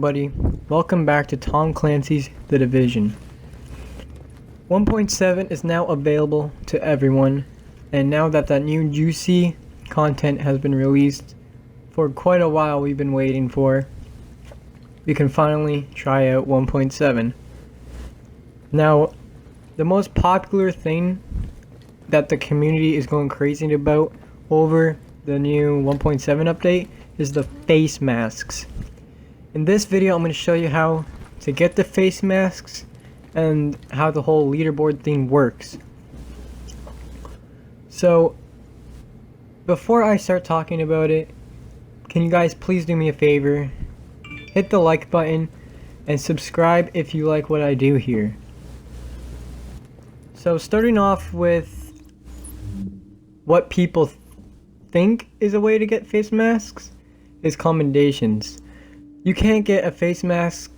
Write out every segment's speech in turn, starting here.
everybody, welcome back to Tom Clancy's The Division. 1.7 is now available to everyone, and now that new juicy content has been released for quite a while we've been waiting for, we can finally try out 1.7. Now, the most popular thing that the community is going crazy about over the new 1.7 update is the face masks. In this video, I'm going to show you how to get the face masks and how the whole leaderboard thing works. So, before I start talking about it, can you guys please do me a favor? Hit the like button and subscribe if you like what I do here. So, starting off with what people think is a way to get face masks is Commendations. You can't get a face mask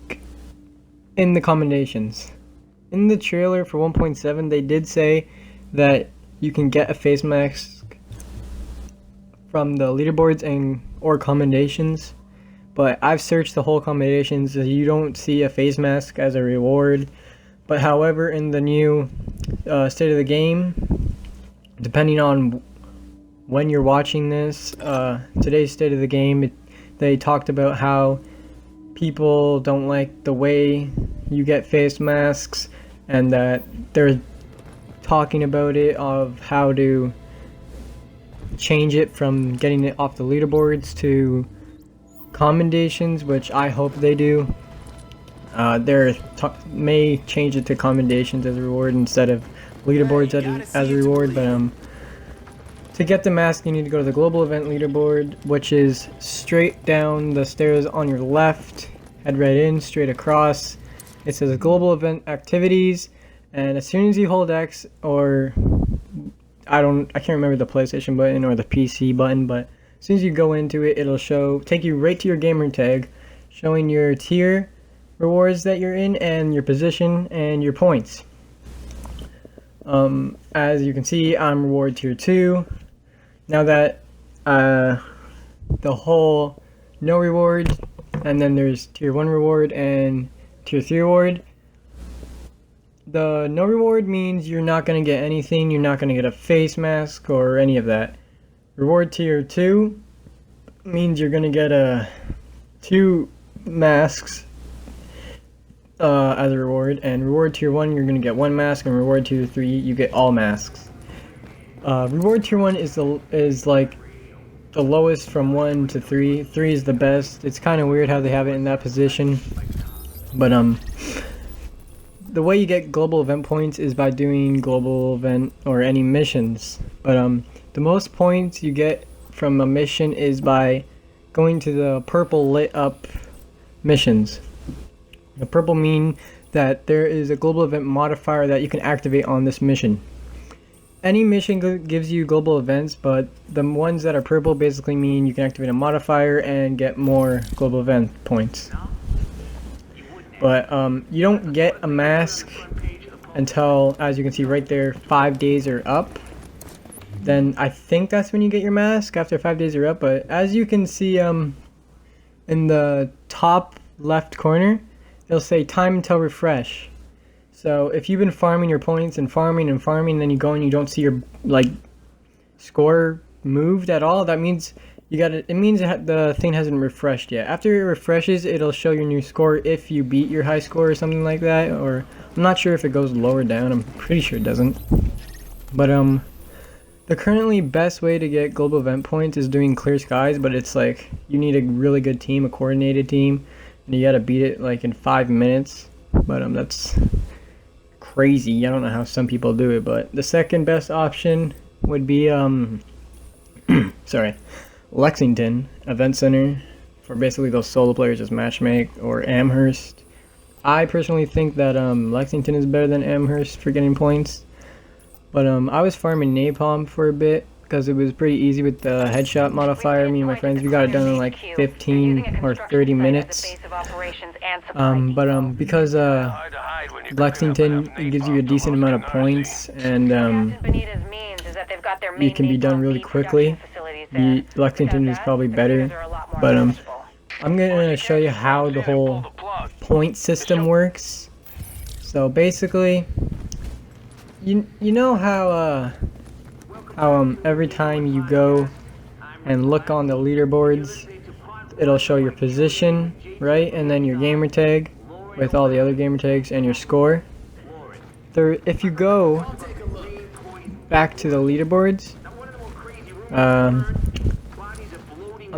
in the Commendations. In the trailer for 1.7, they did say that you can get a face mask from the leaderboards and or Commendations, but I've searched the whole Commendations, so you don't see a face mask as a reward. But however, in the new state of the game, depending on when you're watching this, today's state of the game, they talked about how people don't like the way you get face masks, and that they're talking about it of how to change it from getting it off the leaderboards to Commendations, which I hope they do. They may change it to Commendations as a reward instead of leaderboards as a reward, but to get the mask, you need to go to the global event leaderboard, which is straight down the stairs on your left. Head right in, straight across. It says global event activities, and as soon as you hold X, or I can't remember the PlayStation button or the PC button, but as soon as you go into it, it'll take you right to your gamer tag, showing your tier rewards that you're in, and your position and your points. As you can see, I'm reward tier 2. Now that the whole no reward, and then there's tier 1 reward and tier 3 reward. The no reward means you're not going to get anything, you're not going to get a face mask or any of that. Reward tier 2 means you're going to get 2 masks as a reward, and reward tier 1 you're going to get 1 mask, and reward tier 3 you get all masks. Reward tier 1 is like the lowest from 1 to 3. 3 is the best. It's kind of weird how they have it in that position, but the way you get global event points is by doing global event or any missions. But the most points you get from a mission is by going to the purple lit up missions. The purple mean that there is a global event modifier that you can activate on this mission. Any mission gives you global events, but the ones that are purple basically mean you can activate a modifier and get more global event points. But you don't get a mask until, as you can see right there, 5 days are up. Then I think that's when you get your mask, after 5 days are up. But as you can see in the top left corner, it'll say time until refresh. So if you've been farming your points and farming, then you go and you don't see your score moved at all, that means it means that the thing hasn't refreshed yet. After it refreshes, it'll show your new score if you beat your high score or something like that, or I'm not sure if it goes lower down. I'm pretty sure it doesn't. But the currently best way to get global event points is doing clear skies, but it's like you need a really good team, a coordinated team, and you gotta beat it like in 5 minutes. But that's crazy. I don't know how some people do it, but the second best option would be Lexington Event Center, for basically those solo players just matchmake, or Amherst. I personally think that Lexington is better than Amherst for getting points, but I was farming Napalm for a bit because it was pretty easy with the headshot modifier. Me and my friends, we got it done in like 15 or 30 minutes. Because Lexington gives you a decent amount of points, and it can be done really quickly. Lexington is probably better, but I'm gonna show you how the whole point system works. So basically, you know how every time you go and look on the leaderboards, it'll show your position, right? And then your gamer tag with all the other gamer tags and your score. If you go back to the leaderboards, I'm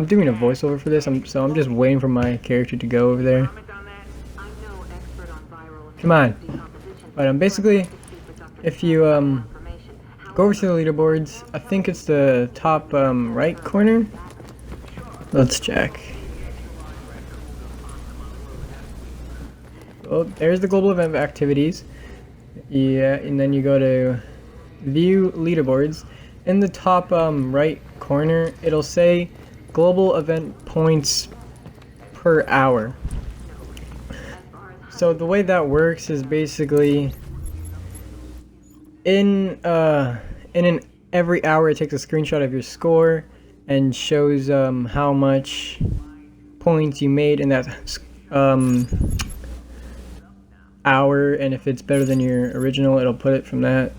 doing a voiceover for this, so I'm just waiting for my character to go over there. Come on. But basically, if you go over to the leaderboards, I think it's the top right corner. Let's check. Oh, there's the global event activities. Yeah, and then you go to view leaderboards. In the top right corner, it'll say global event points per hour. So the way that works is basically in every hour it takes a screenshot of your score and shows how much points you made in that hour, and if it's better than your original, it'll put it from that.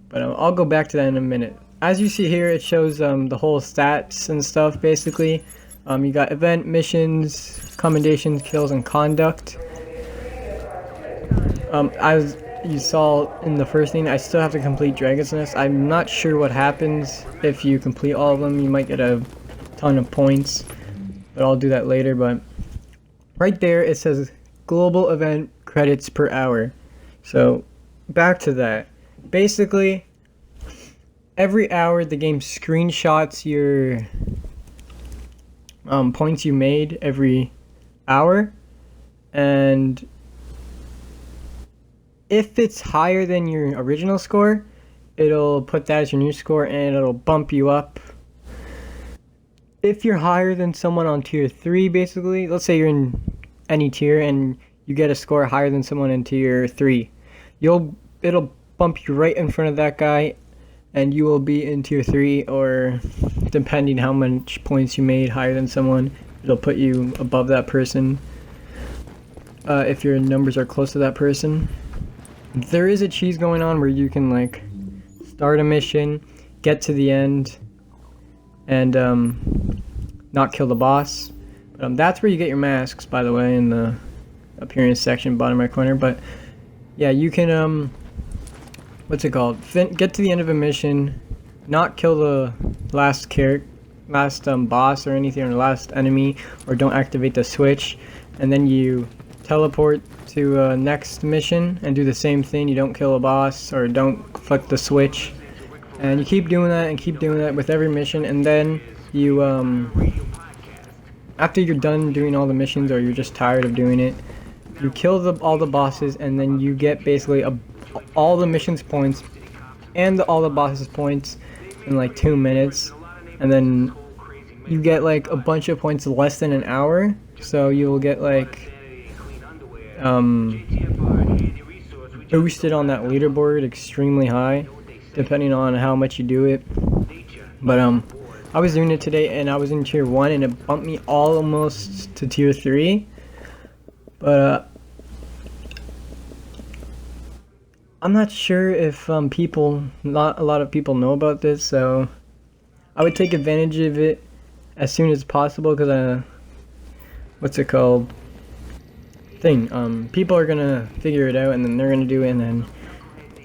But I'll go back to that in a minute. As you see here, it shows the whole stats and stuff. Basically, you got event, missions, commendations, kills, and conduct. As you saw in the first thing, I still have to complete Dragon's Nest. I'm not sure what happens if you complete all of them. You might get a ton of points, but I'll do that later. But right there, it says global event credits per hour. So back to that. Basically, every hour the game screenshots your points you made every hour, and if it's higher than your original score, it'll put that as your new score and it'll bump you up. If you're higher than someone on tier 3, basically, let's say you're in any tier and you get a score higher than someone in tier 3, it'll bump you right in front of that guy and you will be in tier 3, or depending how much points you made higher than someone, it'll put you above that person if your numbers are close to that person. There is a cheese going on where you can like start a mission, get to the end, and not kill the boss. But that's where you get your masks, by the way, in the appearance section, bottom right corner. But yeah, you can what's it called? Get to the end of a mission, not kill the last boss or anything, or the last enemy, or don't activate the switch, and then you teleport to next mission and do the same thing. You don't kill a boss or don't flick the switch, and you keep doing that and keep doing that with every mission. And then you after you're done doing all the missions, or you're just tired of doing it, you kill all the bosses, and then you get basically all the missions points and all the bosses points in like 2 minutes, and then you get like a bunch of points less than an hour. So you'll get like boosted on that leaderboard extremely high, depending on how much you do it. But I was doing it today and I was in tier 1 and it bumped me almost to tier 3. But I'm not sure if not a lot of people know about this, so I would take advantage of it as soon as possible, because what's it called? People are gonna figure it out, and then they're gonna do it, and then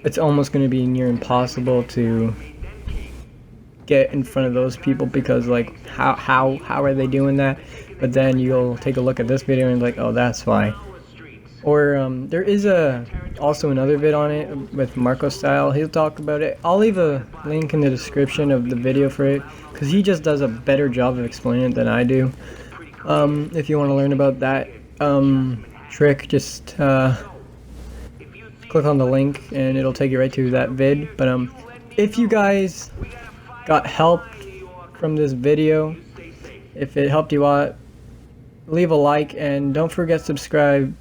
it's almost gonna be near impossible to get in front of those people, because like how are they doing that? But then you'll take a look at this video and be like, oh, that's why. Or there is also another vid on it with Marco Style. He'll talk about it. I'll leave a link in the description of the video for it, because he just does a better job of explaining it than I do. If you want to learn about that trick, just click on the link and it'll take you right to that vid. But if you guys got help from this video, if it helped you out, leave a like and don't forget to subscribe